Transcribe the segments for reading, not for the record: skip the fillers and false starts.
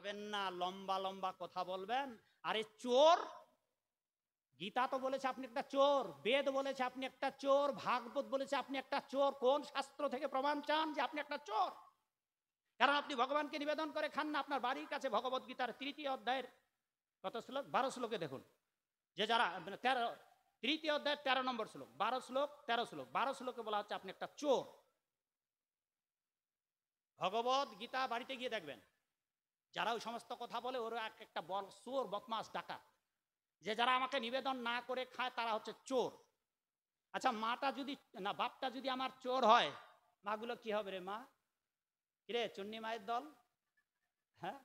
যাবেন না, লম্বা লম্বা কথা বলবেন। আরে চোর, গীতা তো বলেছে আপনি একটা চোর, বেদ বলেছে আপনি একটা চোর, ভাগবত বলেছে আপনি একটা চোর। কোন শাস্ত্র থেকে প্রমাণ চান যে আপনি একটা চোর? কারণ আপনি ভগবানকে নিবেদন করে খান না। আপনার বাড়ির কাছে ভগবত গীতার 3য় অধ্যায়ের কত শ্লোক, 12 শ্লোকে দেখুন, যে যারা 3য় অধ্যায়ের 13 নম্বর শ্লোক, 12 শ্লোক 13 শ্লোক, 12 শ্লোকে বলা হচ্ছে আপনি একটা চোর। ভগবত গীতা বাড়িতে গিয়ে দেখবেন, যারা ওই সমস্ত কথা বলে ওরা একটা বল চোর, বদমাস, ডাকাত। যে যারা আমাকে নিবেদন না করে খায় তারা হচ্ছে চোর। আচ্ছা, মাটা যদি না, বাপটা যদি আমার চোর হয়, মাগুলো কি হবে রে? মা কিরে, চুন্নি মায়ের দল? হ্যাঁ,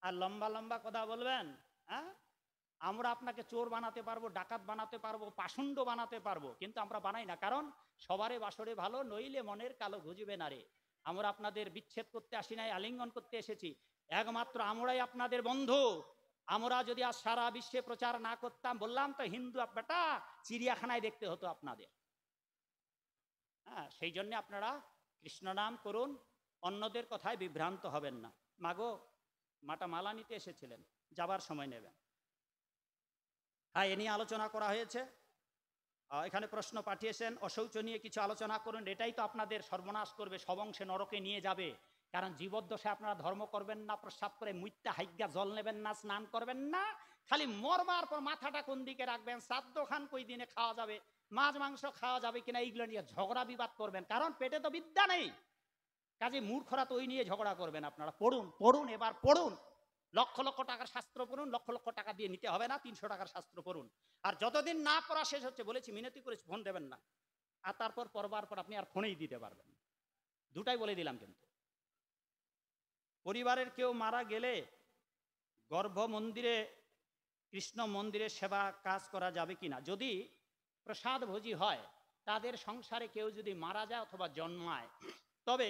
আর লম্বা লম্বা কথা বলবেন? হ্যাঁ, আমরা আপনাকে চোর বানাতে পারবো, ডাকাত বানাতে পারবো, পাষণ্ড বানাতে পারবো, কিন্তু আমরা বানাই না। কারণ সবারে বাসরে ভালো, নইলে মনের কালো ঘুজবে না রে। আমরা আপনাদের বিচ্ছেদ করতে আসি নাই, আলিঙ্গন করতে এসেছি। একমাত্র আমরাই আপনাদের বন্ধু। আমরা যদি আজ সারা বিশ্বে প্রচার না করতাম, বললাম তো হিন্দু বেটা, চিড়িয়াখানায় দেখতে হতো আপনাদের। হ্যাঁ, সেই জন্য আপনারা কৃষ্ণ নাম করুন, অন্যদের কথায় বিভ্রান্ত হবেন না। মাগো, মাটা মালা নিতে এসেছিলেন, যাবার সময় নেবেন। হ্যাঁ, এ নিয়ে আলোচনা করা হয়েছে। এখানে প্রশ্ন পাঠিয়েছেন, অশৌচ নিয়ে কিছু আলোচনা করুন। এটাই তো আপনাদের সর্বনাশ করবে, সবংশে নরকে নিয়ে যাবে। কারণ জীবদ্দশায় আপনারা ধর্ম করবেন না, প্রস্রাব করে মুইত্যা হাইগা জল নেবেন না, স্নান করবেন না, খালি মরবার পর মাথাটা কোন দিকে রাখবেন, শ্রাদ্ধ খান কই দিনে খাওয়া যাবে, মাছ মাংস খাওয়া যাবে কিনা, এইগুলো নিয়ে ঝগড়া বিবাদ করবেন। কারণ পেটে তো বিদ্যা নেই, কাজে মূর্খরা তো ওই নিয়ে ঝগড়া করবেন। আপনারা পড়ুন, পড়ুন, এবার পড়ুন, লক্ষ লক্ষ টাকার শাস্ত্র পড়ুন, লক্ষ লক্ষ টাকা দিয়ে নিতে হবে না, 300 টাকার শাস্ত্র পড়ুন। আর যতদিন না পড়া শেষ হচ্ছে, বলেছি, মিনতি করেছি, ফোন দেবেন না। আর তারপর পড়বার পর আপনি আর ফোনেই দিতে পারবেন। দুটাই বলে দিলাম। কিন্তু পরিবারের কেউ মারা গেলে গর্ভ মন্দিরে, কৃষ্ণ মন্দিরে সেবা কাজ করা যাবে কিনা? যদি প্রসাদ ভোজি হয়, তাদের সংসারে কেউ যদি মারা যায় অথবা জন্মায়, তবে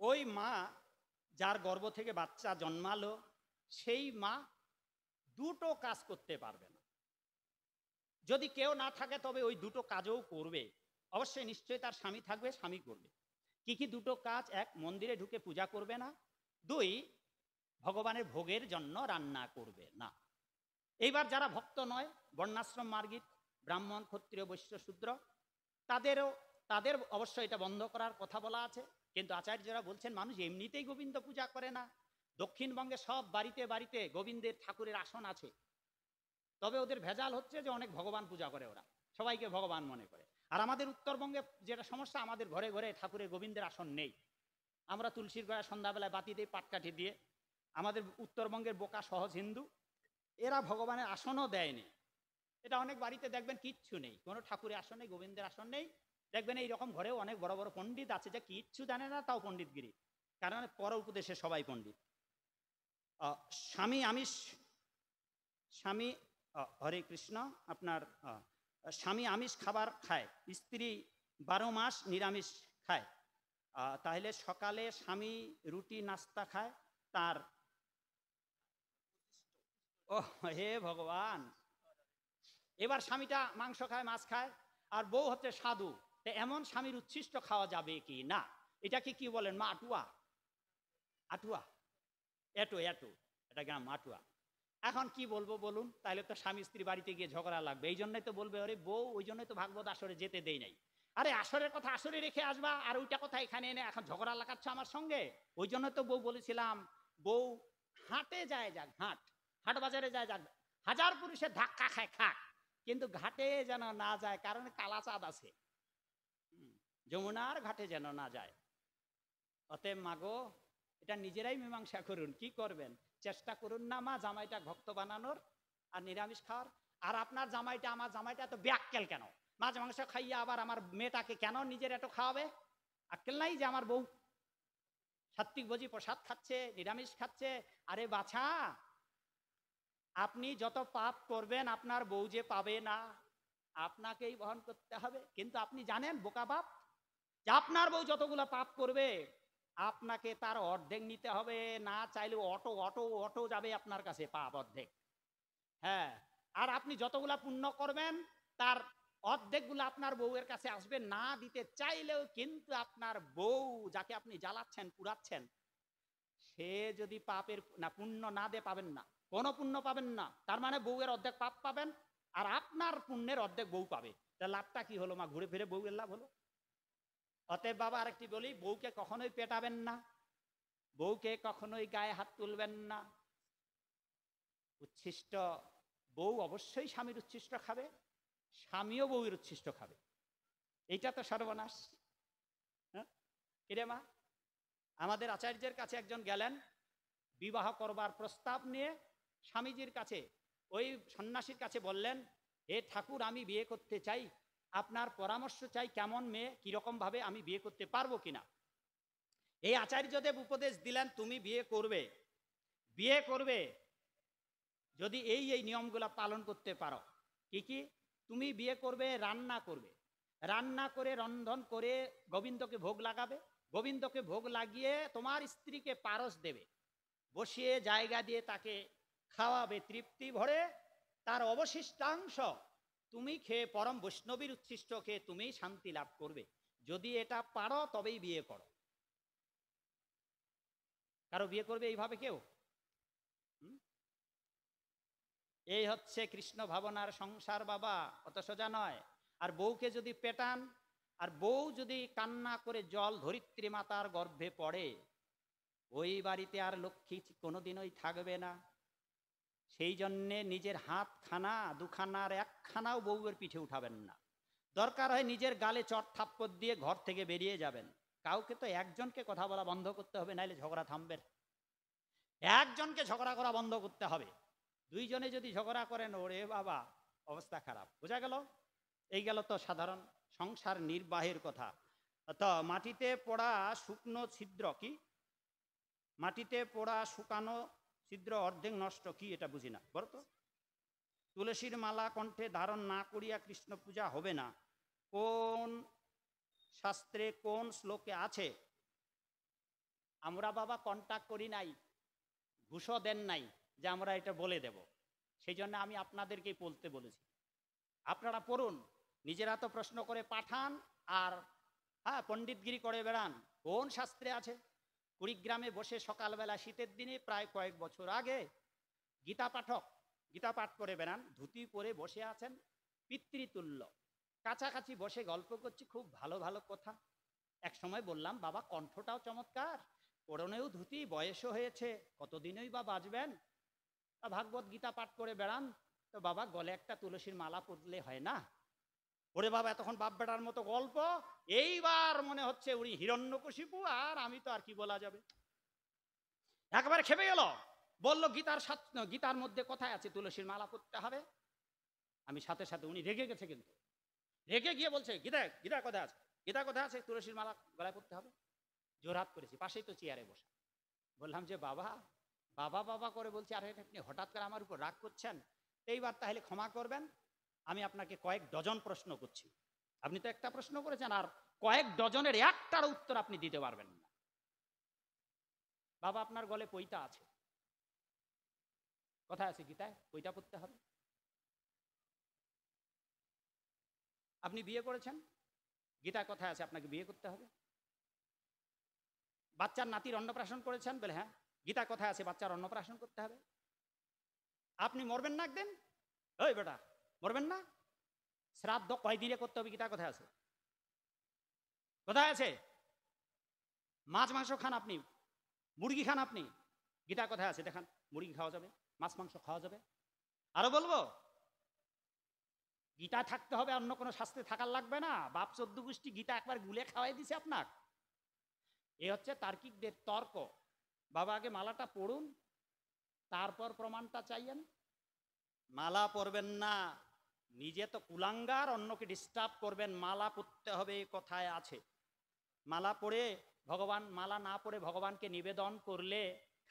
ওই মা যার গর্ভ থেকে বাচ্চা জন্মালো, সেই মা দুটো কাজ করতে পারবে না। যদি কেউ না থাকে তবে ওই দুটো কাজও করবে। অবশ্যই নিশ্চয়ই তার স্বামী থাকবে, স্বামী করবে। কি কি দুটো কাজ? এক, মন্দিরে ঢুকে পূজা করবে না। 2, ভগবানের ভোগের জন্য রান্না করবে না। এইবার যারা ভক্ত নয়, বর্ণাশ্রম মার্গিক, ব্রাহ্মণ, ক্ষত্রিয়, বৈশ্য, শূদ্র, তাদের অবশ্যই এটা বন্ধ করার কথা বলা আছে। কিন্তু আচার্যরা বলছেন মানুষ এমনিতেই গোবিন্দ পূজা করে না। দক্ষিণবঙ্গে সব বাড়িতে বাড়িতে গোবিন্দের ঠাকুরের আসন আছে, তবে ওদের ভেজাল হচ্ছে যে অনেক ভগবান পূজা করে, ওরা সবাইকে ভগবান মনে করে। আর আমাদের উত্তরবঙ্গে যেটা সমস্যা, আমাদের ঘরে ঘরে ঠাকুরের গোবিন্দের আসন নেই। আমরা তুলসীর গোড়ায় সন্ধ্যাবেলায় বাতি দিই পাটকাঠি দিয়ে। আমাদের উত্তরবঙ্গের বোকা সহজ হিন্দু, এরা ভগবানের আসনও দেয়নি। এটা অনেক বাড়িতে দেখবেন কিচ্ছু নেই, কোনো ঠাকুরের আসন নেই, গোবিন্দের আসন নেই। দেখবেন এইরকম ঘরেও অনেক বড় বড় পণ্ডিত আছে যে কিচ্ছু জানে না, তাও পণ্ডিতগিরি। কারণ পর উপদেশে সবাই পণ্ডিত। স্বামী আমিষ, স্বামী, হরে কৃষ্ণ, আপনার স্বামী আমিষ খাবার খায়, স্ত্রী 12 মাস নিরামিষ খায়, তাহলে সকালে স্বামী রুটি নাস্তা খায়, তার ও হে ভগবান, এবার স্বামীটা মাংস খায়, মাছ খায়, আর বউ হচ্ছে সাধু। এমন স্বামীর উচ্ছিষ্ট খাওয়া যাবে কি না? এটাকে কি বলেন? মা আটুয়া, আটুয়া, এটো এটো, এটা গ্রাম আটুয়া। এখন কি বলবো বলুন? তাহলে তো স্বামী স্ত্রী বাড়িতে গিয়ে ঝগড়া লাগবে। এই জন্যই তো বলবে, আরে বউ, ওই জন্যই তো ভাগবত আসরে যেতে দেই নাই। আরে আসরের কথা আসরে রেখে আসবা, আর ওইটা কথা এখানে এনে এখন ঝগড়া লাগাচ্ছ আমার সঙ্গে। ওই জন্য তো বউ বলেছিলাম, বউ হাটে যায় যাক, হাট বাজারে যায় যাক, 1000 পুরুষের ধাক্কা খায় খাক, কিন্তু ঘাটে যেন না যায়, কারণ কালাচাঁদ আছে, যমুনার ঘাটে যেন না যায়। অতএব মাগো, এটা নিজেরাই মীমাংসা করুন, কি করবেন? চেষ্টা করুন না মা জামাইটা ভক্ত বানানোর আর নিরামিষ খাওয়ার। আর আপনার জামাইটা, আমার জামাইটা এত ব্যাক্কেল কেন? মাছ মাংস খাইয়া আবার আমার মেয়েটাকে কেন নিজের এত খাওয়াবে? আক্কেল নাই যে আমার বউ সাত্বিক ভোজি প্রসাদ খাচ্ছে, নিরামিষ খাচ্ছে? আরে বাছা, আপনি যত পাপ করবেন আপনার বউ যে পাবে না, আপনাকেই বহন করতে হবে। কিন্তু আপনি জানেন বোকা বাপ, যে আপনার বউ যতগুলো পাপ করবে আপনাকে তার অর্ধেক নিতে হবে, না চাইলে অটো অটো অটো যাবে আপনার কাছে পাপ অর্ধেক। হ্যাঁ, আর আপনি যতগুলা পুণ্য করবেন তার অর্ধেক গুলো আপনার বউয়ের কাছে আসবে, না দিতে চাইলেও। কিন্তু আপনার বউ, যাকে আপনি জ্বালাচ্ছেন পুরাচ্ছেন, সে যদি পাপের না পুণ্য না দে পাবেন না, কোনো পুণ্য পাবেন না। তার মানে বউয়ের অর্ধেক পাপ পাবেন আর আপনার পুণ্যের অর্ধেক বউ পাবে। তা লাভটা কি হলো মা? ঘুরে ফিরে বউয়ের লাভ হলো। অতএব বাবা আরেকটি বলি, বউকে কখনোই পেটাবেন না, বউকে কখনোই গায়ে হাত তুলবেন না। উচ্ছিষ্ট বউ অবশ্যই স্বামীর উচ্ছিষ্ট খাবে, স্বামীও বউয়ের উচ্ছিষ্ট খাবে। এইটা তো সর্বনাশ। হ্যাঁ কিরে মা? আমাদের আচার্যের কাছে একজন গেলেন বিবাহ করবার প্রস্তাব নিয়ে, স্বামীজির কাছে ওই সন্ন্যাসীর কাছে বললেন, হে ঠাকুর আমি বিয়ে করতে চাই, আপনার পরামর্শ চাই, কেমন মেয়ে, কিরকম ভাবে আমি বিয়ে করতে পারবো কিনা। এই আচার্যদেব উপদেশ দিলেন, তুমি বিয়ে করবে, বিয়ে করবে যদি এই এই নিয়মগুলো পালন করতে পারো। কি কি? তুমি বিয়ে করবে, রান্না করবে, রান্না করে রন্ধন করে গোবিন্দকে ভোগ লাগাবে, গোবিন্দকে ভোগ লাগিয়ে তোমার স্ত্রীকে পারস দেবে, বসিয়ে জায়গা দিয়ে তাকে খাওয়াবে তৃপ্তি ভরে, তার অবশিষ্টাংশ তুমি খেয়ে পরম বৈষ্ণবীর উচ্ছিষ্ট খেয়ে তুমি শান্তি লাভ করবে। যদি এটা পারো তবেই বিয়ে করো। কারো বিয়ে করবে এইভাবে কেউ? এই হচ্ছে কৃষ্ণ ভাবনার সংসার বাবা, অত সোজা নয়। আর বউকে যদি পেটান, আর বউ যদি কান্না করে জল ধরিত্রী মাতার গর্ভে পড়ে, ওই বাড়িতে আর লক্ষ্মী কোনোদিনই থাকবে না। সেই জন্যে নিজের হাত খানা দুখানার একখানাও বউয়ের পিঠে উঠাবেন না। দরকার হয় নিজের গালে চট থাপ্পড় দিয়ে ঘর থেকে বেরিয়ে যাবেন। কাউকে তো একজনকে কথা বলা বন্ধ করতে হবে, নাইলে ঝগড়া থামবে। একজনকে ঝগড়া করা বন্ধ করতে হবে। দুইজনে যদি ঝগড়া করেন, ওরে বাবা অবস্থা খারাপ। বোঝা গেল? এই গেল তো সাধারণ সংসার নির্বাহের কথা। তো মাটিতে পোড়া শুকনো ছিদ্র কি? মাটিতে পোড়া শুকানো ছিদ্র অর্ধেক নষ্ট, কি এটা বুঝি না, বলো তো। তুলসীর মালা কণ্ঠে ধারণ না করিয়া কৃষ্ণ পূজা হবে না, কোন শাস্ত্রে কোন শ্লোকে আছে? আমরা বাবা কন্টাক্ট করি নাই, ঘুষও দেন নাই যে আমরা এটা বলে দেব। সেই জন্য আমি আপনাদেরকেই বলতে বলেছি, আপনারা পড়ুন। নিজেরা তো প্রশ্ন করে পাঠান আর পণ্ডিতগিরি করে বেড়ান। কোন শাস্ত্রে আছে? কুড়িগ্রামে বসে সকালবেলা শীতের দিনে প্রায় কয়েক বছর আগে গীতা পাঠক গীতা পাঠ করে বেড়ান, ধুতি পরে বসে আছেন, পিতৃতুল্য কাছাকাছি বসে গল্প করছি, খুব ভালো ভালো কথা। এক সময় বললাম, বাবা কণ্ঠটাও চমৎকার, পরনেও ধুতি, বয়সও হয়েছে, কতদিনই বা বাঁচবেন, ভাগবত গীতা পাঠ করে বেড়ান, তো বাবা গলে একটা তুলসীর মালা পড়লে হয় না? ওরে বাবা এতক্ষণ বাপ বেটার মতো গল্প, এইবার মনে হচ্ছে উনি হিরণ্যকশিপু, আর আমি তো আর কি বলা যাবে। একেবারে খেপে গেল, বলল গীতার মধ্যে কোথায় আছে তুলসীর মালা পড়তে হবে? আমি সাথে সাথে, উনি রেগে গেছে, কিন্তু রেগে গিয়ে বলছে, গীতা কোথায় আছে, গীতা কোথায় আছে তুলসীর মালা গলায় পড়তে হবে? জোরহাত করেছি, পাশেই তো চেয়ারে বসা। বললাম যে বাবা বাবা বাবা করে বলছি, আর আপনি হঠাৎ করে আমার উপর রাগ করছেন, এইবার তাহলে ক্ষমা করবেন, আমি আপনাকে কয়েক ডজন প্রশ্ন করছি। আপনি তো একটা প্রশ্ন করেছেন, আর কয়েক ডজনের একটার উত্তর আপনি দিতে পারবেন না। বাবা আপনার গলে পৈতা আছে, কোথায় আছে গীতায়? পৈতা পড়তে হবে। আপনি বিয়ে করেছেন, গীতায় কোথায় আছে আপনাকে বিয়ে করতে হবে? বাচ্চার নাতির অন্নপ্রাশন করেছেন, বলে হ্যাঁ, গীতা কোথায় আছে বাচ্চার অন্নপ্রাশন করতে হবে? আপনি মরবেন না একদিন, ওই বেটা মরবেন না, শ্রাদ্ধ কয়দিনে করতে হবে, গীতা কোথায় আছে? কোথায় আছে? মাছ মাংস খান আপনি, মুরগি খান আপনি, গীতা কোথায় আছে দেখান। মুরগি খাওয়া যাবে, মাছ মাংস খাওয়া যাবে। আরো বলবো, গীতা থাকতে হবে, অন্য কোনো শাস্ত্রে থাকার লাগবে না। বাপ 14 গোষ্ঠী গীতা একবার গুলে খাওয়াই দিছে আপনার। এ হচ্ছে তার্কিকদের তর্ক। বাবা আগে মালাটা পড়ুন, তারপর প্রমাণটা চাইয়েন। মালা পরবেন না, নিজে তো কুলাঙ্গার, অন্যকে ডিস্টার্ব করবেন। মালা পরতে হবে কোথায় আছে? মালা পরে ভগবান, মালা না পরে ভগবানকে নিবেদন করলে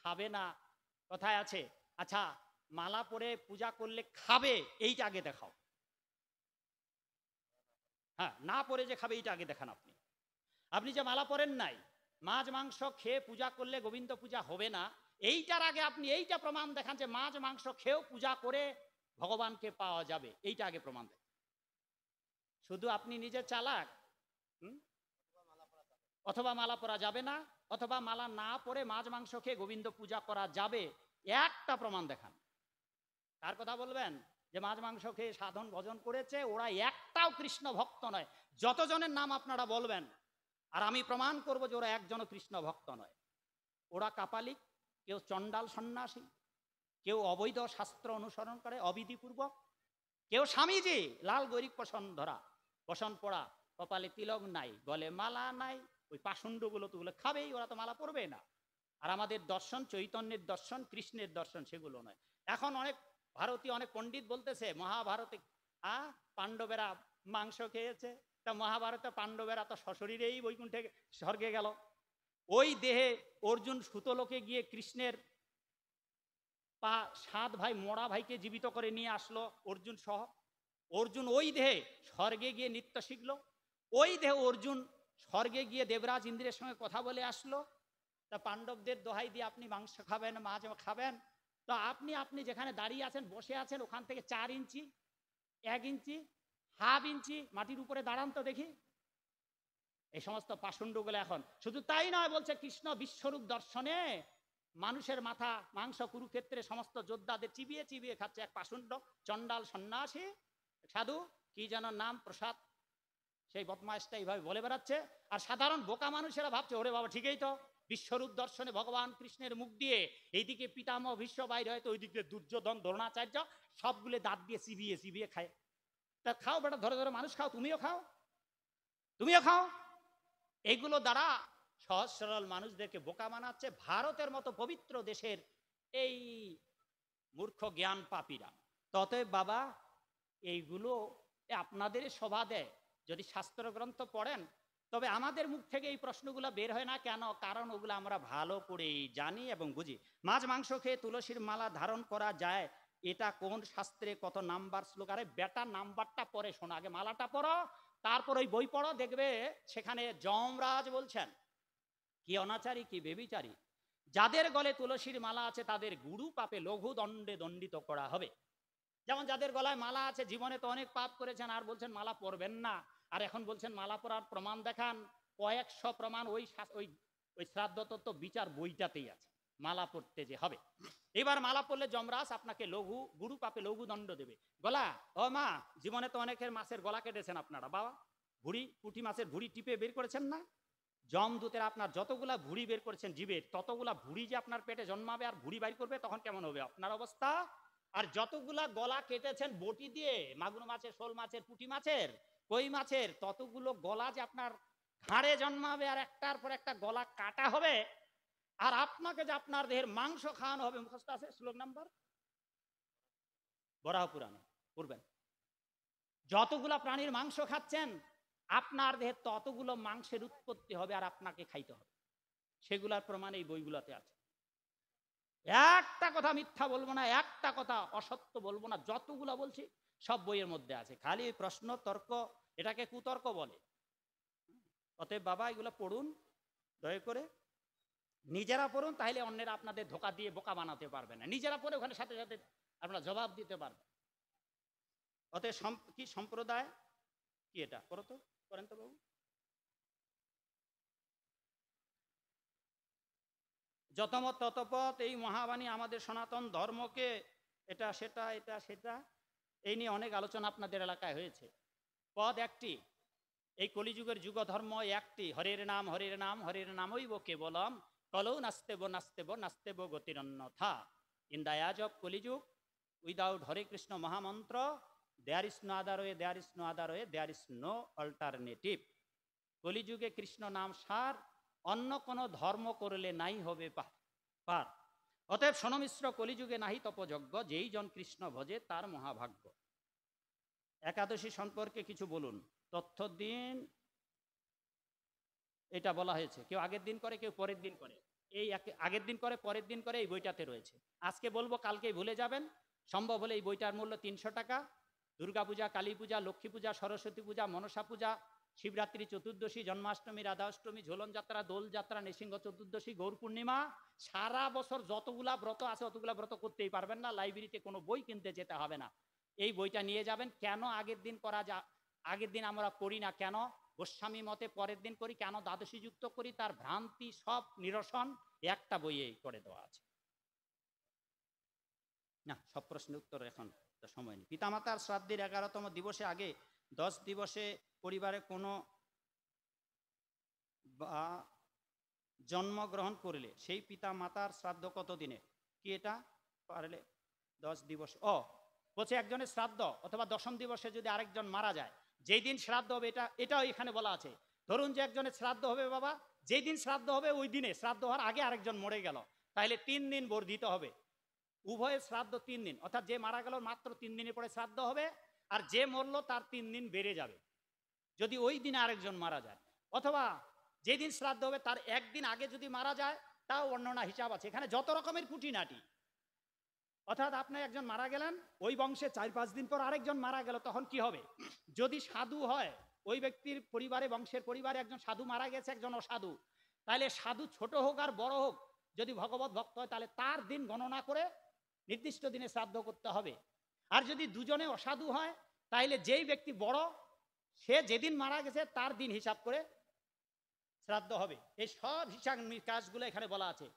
খাবে না, কোথায় আছে? আচ্ছা, মালা পরে পূজা করলে খাবে, এইটা আগে দেখাও। হ্যাঁ, না পরে যে খাবে এইটা আগে দেখান। আপনি যে মালা পরেন নাই, মাছ মাংস খেয়ে পূজা করলে গোবিন্দ পূজা হবে না, এইটার আগে আপনি এইটা প্রমাণ দেখান যে মাছ মাংস খেয়েও পূজা করে ভগবানকে পাওয়া যাবে, এইটা আগে প্রমাণ দেন। শুধু আপনি নিজে চালাক, অথবা মালা পরা যাবে না, অথবা মালা না পরে মাছ মাংস খেয়ে গোবিন্দ পূজা করা যাবে, একটা প্রমাণ দেখান। কার কথা বলবেন যে মাছ মাংস খেয়ে সাধন ভজন করেছে? ওরা একটাও কৃষ্ণ ভক্ত নয়। যতজনের নাম আপনারা বলবেন, আর আমি প্রমাণ করব যে ওরা একজনও কৃষ্ণ ভক্ত নয়। ওরা কাপালিক, কেউ চণ্ডাল সন্ন্যাসী, কেউ অবৈধ শাস্ত্র অনুসরণ করে অবিধিপূর্বক, কেউ স্বামীজি লাল গৈরিক পোষণ ধরা, পোষণ পড়া, কপালে তিলক নাই, গলে মালা নাই, ওই পাষণ্ডগুলো তো ওগুলো খাবেই, ওরা তো মালা পরবে না। আর আমাদের দর্শন চৈতন্যের দর্শন, কৃষ্ণের দর্শন, সেগুলো নয়। এখন অনেক ভারতীয় অনেক পণ্ডিত বলতেছে মহাভারতে পাণ্ডবেরা মাংস খেয়েছে, তা মহাভারতে পাণ্ডবেরা তো সশরীরেই বৈকুণ্ঠে স্বর্গে গেল। ওই দেহে অর্জুন সুতলোকে গিয়ে কৃষ্ণের 7 ভাই মরা ভাইকে জীবিত করে নিয়ে আসলো অর্জুন সহ। অর্জুন ওই দেহে স্বর্গে গিয়ে নৃত্য শিখলো। ওই দেহে অর্জুন স্বর্গে গিয়ে দেবরাজ ইন্দ্রের সঙ্গে কথা বলে আসলো। তা পাণ্ডবদের দোহাই দিয়ে আপনি মাংস খাবেন, মাছ খাবেন, তো আপনি যেখানে দাঁড়িয়ে আছেন, বসে আছেন, ওখান থেকে 4 ইঞ্চি, 1 ইঞ্চি, হাফ ইঞ্চি মাটির উপরে দাঁড়ান তো দেখি। এই সমস্ত পাষণ্ডগুলো এখন শুধু তাই নয়, বলছে কৃষ্ণ বিশ্বরূপ দর্শনে মানুষের মাথা মাংস কুরুক্ষেত্রে সমস্ত যোদ্ধাদের চিবিয়ে চিবিয়ে খাচ্ছে এক পাষণ্ড চণ্ডাল সন্ন্যাসী সাধু, কি যেন নাম, প্রসাদ, সেই বদমাইশটা এইভাবে বলে বেড়াচ্ছে। আর সাধারণ বোকা মানুষেরা ভাবছে ওরে বাবা ঠিকই তো, বিশ্বরূপ দর্শনে ভগবান কৃষ্ণের মুখ দিয়ে এইদিকে পিতামহ ভীষ্ম বাইরে হয়তো ওইদিকে দুর্যোধন দ্রোণাচার্য সবগুলো দাঁত দিয়ে চিবিয়ে চিবিয়ে খায়। তা খাও বেটা, ধরে ধরে মানুষ খাও, তুমিও খাও, তুমিও খাও। এইগুলো দ্বারা সহজ সরল মানুষদেরকে বোকা বানাচ্ছে ভারতের মতো পবিত্র দেশের এই মূর্খ জ্ঞান পাপীরা। ততএব বাবা এইগুলো আপনাদের শোভা দেয়। যদি শাস্ত্রগ্রন্থ পড়েন তবে আমাদের মুখ থেকে এই প্রশ্নগুলো বের হয় না কেন? কারণ ওগুলো আমরা ভালো করেই জানি এবং বুঝি। মাছ মাংস খেয়ে তুলসীর মালা ধারণ করা যায়, এটা কোন শাস্ত্রে কত নাম্বার শ্লোক? আরে বেটা নাম্বারটা পরে শোনো, আগে মালাটা পড়ো, তারপর ওই বই পড়ো, দেখবে সেখানে যমরাজ বলছেন কি অনাচারী কি বেবিচারী যাদের গলে তুলসীর মালা আছে তাদের গুরু পাপে লঘু দণ্ডে দণ্ডিত করা হবে। যেমন যাদের গলায় মালা আছে জীবনে তো অনেক পাপ করেছেন, আর বলছেন মালা পরবেন না, আর এখন বলছেন মালা পরার প্রমাণ দেখান। কয়েকশো প্রমাণ ওই ওই শ্রাদ্ধ তত্ত্ব বিচার বইটাতেই আছে, মালা পড়তে যে হবে। এবার মালা পড়লে যমরাজ আপনাকে লঘু গুরু পাপে লঘু দণ্ড দেবে। গলা, ও মা, জীবনে তো অনেকের মাছের গলা কেটেছেন আপনারা, বাবা ভুড়ি, পুঁটি মাছের ভুড়ি টিপে বের করেছেন না? যমদূতেরা আপনার যতগুলা ভুড়ি বের করেছেন জীবের, ততগুলা ভুড়ি যে আপনার পেটে জন্মাবে আর ভুড়ি বাইর করবে, তখন কেমন হবে আপনার অবস্থা? আর যতগুলা গলা কেটেছেন বটি দিয়ে, মাগুর মাছের, শোল মাছের, পুঁটি মাছের, কই মাছের, ততগুলো গলা যে আপনার ঘাড়ে জন্মাবে আর একটার পর একটা গলা কাটা হবে, আর আপনাকে যে আপনার দেহের মাংস খাওয়ানো হবে। মুখস্থ আছে শ্লোক নাম্বার, বরাহ পুরাণে পড়বেন। যতগুলা প্রাণীর মাংস খাচ্ছেন আপনার দেহে ততগুলো মাংসের উৎপত্তি হবে আর আপনাকে খাইতে হবে। সেগুলার প্রমাণ এই বইগুলোতে আছে। একটা কথা মিথ্যা বলবো না, একটা কথা অসত্য বলবো না, যতগুলো বলছি সব বইয়ের মধ্যে আছে। খালি প্রশ্ন তর্ক, এটাকে কুতর্ক বলে। অতএব বাবা এগুলো পড়ুন, দয়া করে নিজেরা পড়ুন, তাহলে অন্যেরা আপনাদের ধোকা দিয়ে বোকা বানাতে পারবে না। নিজেরা পড়ে ওখানে সাথে সাথে আপনারা জবাব দিতে পারবেন। অতএব কি সম্প্রদায় কি এটা করো তো, করেন তো বাবু। যতমত ততপথ, এই মহাবাণী আমাদের সনাতন ধর্মকে এটা সেটা এটা সেটা এই নিয়ে অনেক আলোচনা আপনাদের এলাকায় হয়েছে। পদ একটি, এই কলিযুগের যুগ ধর্ম একটি, হরের নাম হরের নাম হরের নামইব কেবলম, কলৌ নাস্তেব নাস্তেব নাস্তেব গতিরন্যথা। In the age of Kaliyuga without Hare Krishna mahamantra there is no other way, there is no other way, there is no alternative. কলিযুগে কৃষ্ণ নাম সার, অন্য কোনো ধর্ম করলে নাই হবে পার। অতএব সনমিশ্র কলিযুগে নাহি তপযজ্ঞ, যেই জন কৃষ্ণ ভজে তার মহাভাগ্য। একাদশী সম্পর্কে কিছু বলুন, তথ্য দিন। এটা বলা হয়েছে, কেউ আগের দিন করে কেউ পরের দিন করে, এই আগের দিন করে পরের দিন করে, এই বইটাতে রয়েছে। আজকে বলবো, কালকেই ভুলে যাবেন। সম্ভব হলে এই বইটার মূল্য 300 টাকা। দুর্গা পূজা, কালী পূজা, লক্ষ্মী পূজা, সরস্বতী পূজা, মনসা পূজা, শিবরাত্রি, চতুর্দশী, জন্মাষ্টমী, রাধাষ্টমী, ঝোলন যাত্রা, দোল যাত্রা, নৃসিংহ চতুর্দশী, গৌর পূর্ণিমা, সারা বছর যতগুলা ব্রত আছে অতগুলা ব্রত করতেই পারবেন না। লাইব্রেরিতে কোনো বই কিনতে যেতে হবে না, এই বইটা নিয়ে যাবেন। কেন আগের দিন করা আগের দিন আমরা করি না কেন? গোস্বামী মতে পরের দিন করি, কেন দ্বাদশী যুক্ত করি, তার ভ্রান্তি সব নিরসন একটা বইয়ে করে দেওয়া আছে। না, সব প্রশ্নের উত্তর এখন তো সময় নেই। পিতামাতার শ্রাদ্ধের 11তম দিবসে আগে 10 দিবসে পরিবারে কোনো বা জন্মগ্রহণ করলে সেই পিতা মাতার শ্রাদ্ধ কত দিনে? কি এটা পারলে 10 দিবস বলছে একজনের শ্রাদ্ধ অথবা 10ম দিবসে যদি আরেকজন মারা যায়, যেই দিন শ্রাদ্ধ হবে, এটাও এখানে বলা আছে। ধরুন যে একজনের শ্রাদ্ধ হবে বাবা, যেই দিন শ্রাদ্ধ হবে ওই দিনে, শ্রাদ্ধ হওয়ার আগে আরেকজন মরে গেল, তাহলে 3 দিন বর্ধিত হবে। উভয়ের শ্রাদ্ধ 3 দিন, অর্থাৎ যে মারা গেল মাত্র 3 দিনের পরে শ্রাদ্ধ হবে, আর যে মরলো তার 3 দিন বেড়ে যাবে যদি ওই দিনে আরেকজন মারা যায়। অথবা যেদিন শ্রাদ্ধ হবে তার একদিন আগে যদি মারা যায়, তাও বর্ণনা হিসাব আছে এখানে, যত রকমের খুঁটিনাটি। অর্থাৎ আপনি একজন মারা গেলেন, ওই বংশে 4-5 দিন পর আরেকজন মারা গেল, তখন কি হবে? যদি সাধু হয়, ওই ব্যক্তির পরিবারে, বংশের পরিবারে একজন সাধু মারা গেছে, একজন অসাধু, তাহলে সাধু ছোট হোক আর বড় হোক, যদি ভগবত ভক্ত হয়, তাহলে তার দিন গণনা করে নির্দিষ্ট দিনে শ্রাদ্ধ করতে হবে। আর যদি দুজনে অসাধু হয়, তাহলে যেই ব্যক্তি বড়, সে যেদিন মারা গেছে তার দিন হিসাব করে শ্রাদ্ধ হবে। এই সব হিসাব কাজগুলো এখানে বলা আছে।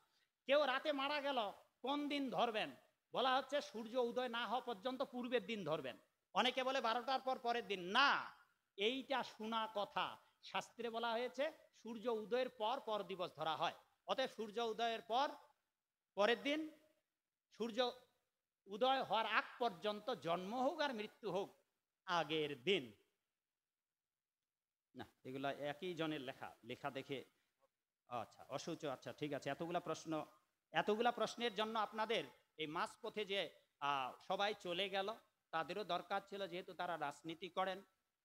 কেউ রাতে মারা গেল, কোন দিন ধরবেন? বলা হচ্ছে সূর্য উদয় না হওয়া পর্যন্ত পূর্বের দিন ধরবেন। অনেকে বলে 12টার পর পরের দিন। না, এইটা শোনা কথা। শাস্ত্রে বলা হয়েছে সূর্য উদয়ের পর পর দিবস ধরা হয়। অতএব সূর্য উদয়ের পর পরের দিন, সূর্য উদয় হওয়ার আগ পর্যন্ত জন্ম হোক আর মৃত্যু হোক আগের দিন। না, এগুলা একই জনের লেখা দেখে আচ্ছা অসুচ। আচ্ছা ঠিক আছে, এতগুলা প্রশ্নের জন্য আপনাদের এই মাঝপথে যে সবাই চলে গেল, তাদেরও দরকার ছিল, যেহেতু তারা রাজনীতি করেন,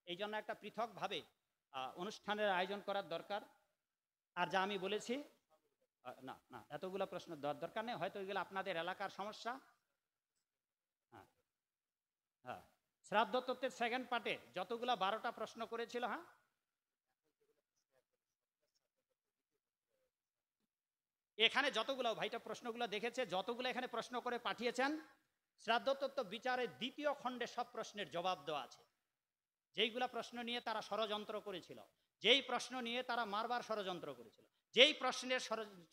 এই জন্য একটা পৃথকভাবে অনুষ্ঠানের আয়োজন করার দরকার। আর যা আমি বলেছি, না না, এতগুলো প্রশ্ন দরকার নেই, হয়তো এগুলো আপনাদের এলাকার সমস্যা। হ্যাঁ হ্যাঁ, শ্রাদ্ধ তত্ত্বের সেকেন্ড পার্টে যতগুলা 12টা প্রশ্ন করেছিল, হ্যাঁ এখানে যতগুলো ভাইটা প্রশ্নগুলো দেখেছে, যতগুলো এখানে প্রশ্ন করে পাঠিয়েছেন, শ্রাদ্ধ তত্ত্ব বিচারের 2য় খণ্ডে সব প্রশ্নের জবাব দেওয়া আছে। যেইগুলা প্রশ্ন নিয়ে তারা ষড়যন্ত্র করেছিল, যেই প্রশ্ন নিয়ে তারা মারবার ষড়যন্ত্র করেছিল, যেই প্রশ্নের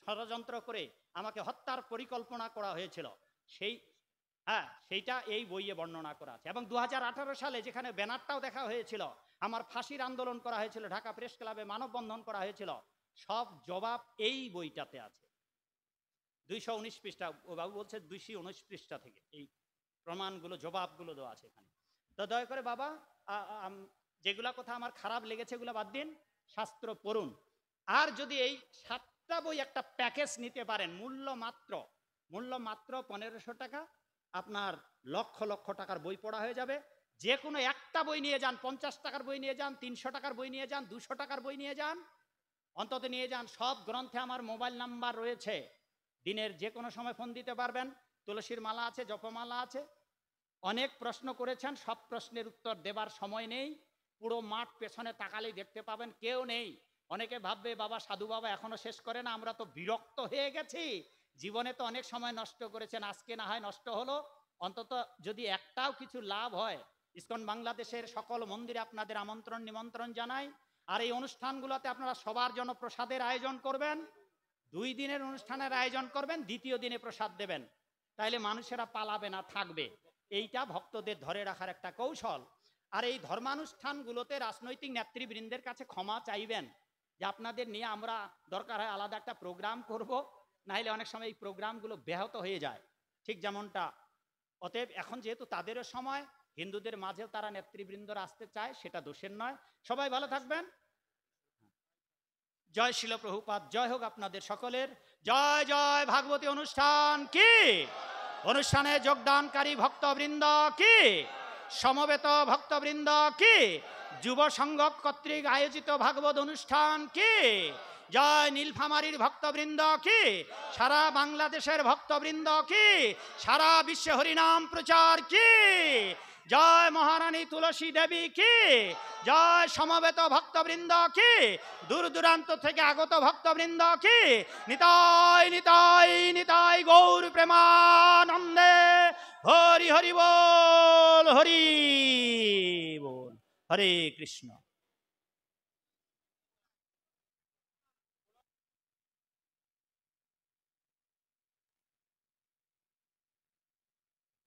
ষড়যন্ত্র করে আমাকে হত্যার পরিকল্পনা করা হয়েছিল, সেইটা এই বইয়ে বর্ণনা করা আছে। এবং 2018 সালে যেখানে ব্যানারটাও দেখা হয়েছিল, আমার ফাঁসির আন্দোলন করা হয়েছিল, ঢাকা প্রেস ক্লাবে মানববন্ধন করা হয়েছিল, সব জবাব এই বইটাতে আছে। 219 পৃষ্ঠা, ও বাবু বলছে 219 পৃষ্ঠা থেকে এই প্রমাণগুলো, জবাবগুলো দেওয়া আছে এখানে। তো দয়া করে বাবা, যেগুলা কথা আমার খারাপ লেগেছে এগুলো বাদ দিন, শাস্ত্র পড়ুন। আর যদি এই 7টা বই একটা প্যাকেজ নিতে পারেন, মূল্য মাত্র 1500 টাকা, আপনার লক্ষ লক্ষ টাকার বই পড়া হয়ে যাবে। যে কোনো একটা বই নিয়ে যান, 50 টাকার বই নিয়ে যান, 300 টাকার বই নিয়ে যান, 200 টাকার বই নিয়ে যান, অন্তত নিয়ে যান। সব গ্রন্থে আমার মোবাইল নাম্বার রয়েছে, দিনের যে কোনো সময় ফোন দিতে পারবেন। তুলসীর মালা আছে, জপমালা আছে। অনেক প্রশ্ন করেছেন, সব প্রশ্নের উত্তর দেবার সময় নেই। পুরো মাঠ পেছনে তাকালেই দেখতে পাবেন কেউ নেই। অনেকে ভাববে বাবা সাধু বাবা এখনো শেষ করে না, আমরা তো বিরক্ত হয়ে গেছি, জীবনে তো অনেক সময় নষ্ট করেছেন, আজকে না হয় নষ্ট হলো, অন্তত যদি একটাও কিছু লাভ হয়। ইসকন বাংলাদেশের সকল মন্দিরে আপনাদের আমন্ত্রণ নিমন্ত্রণ জানাই। আর এই অনুষ্ঠানগুলোতে আপনারা সবার জন্য প্রসাদের আয়োজন করবেন। 2 দিনের অনুষ্ঠানের আয়োজন করবেন, 2য় দিনে প্রসাদ দেবেন, তাইলে মানুষেরা পালাবে না, থাকবে। এইটা ভক্তদের ধরে রাখার একটা কৌশল। আর এই ধর্মানুষ্ঠানগুলোতে রাজনৈতিক নেতৃবৃন্দের কাছে ক্ষমা চাইবেন, যে আপনাদের নিয়ে আমরা দরকার হয় আলাদা একটা প্রোগ্রাম করব, নাহলে অনেক সময় এই প্রোগ্রামগুলো ব্যাহত হয়ে যায়, ঠিক যেমনটা। অতএব এখন যেহেতু তাদেরও সময়, হিন্দুদের মাঝেও তারা নেতৃবৃন্দরা আসতে চায়, সেটা দোষের নয়। সবাই ভালো থাকবেন। জয় শিল প্রভুপাদ, জয় হোক আপনাদের সকলের। জয় জয় ভাগবতী অনুষ্ঠান কি, অনুষ্ঠানে যোগদানকারী ভক্তবৃন্দ কি, সমবেত ভক্তবৃন্দ কি, যুব সংঘ কর্তৃক আয়োজিত ভাগবত অনুষ্ঠান কি, জয় নীলফামারীর ভক্তবৃন্দ কি, সারা বাংলাদেশের ভক্তবৃন্দ কি, সারা বিশ্বে হরিনাম প্রচার কি, জয় মহারানী তুলসী দেবী কি, জয় সমবেত ভক্তবৃন্দ কি, দূর দূরান্ত থেকে আগত ভক্তবৃন্দ কি, নিতাই নিতাই নিতাই গৌর প্রেমানন্দে, হরি হরি বল, হরি বল, হরে কৃষ্ণ।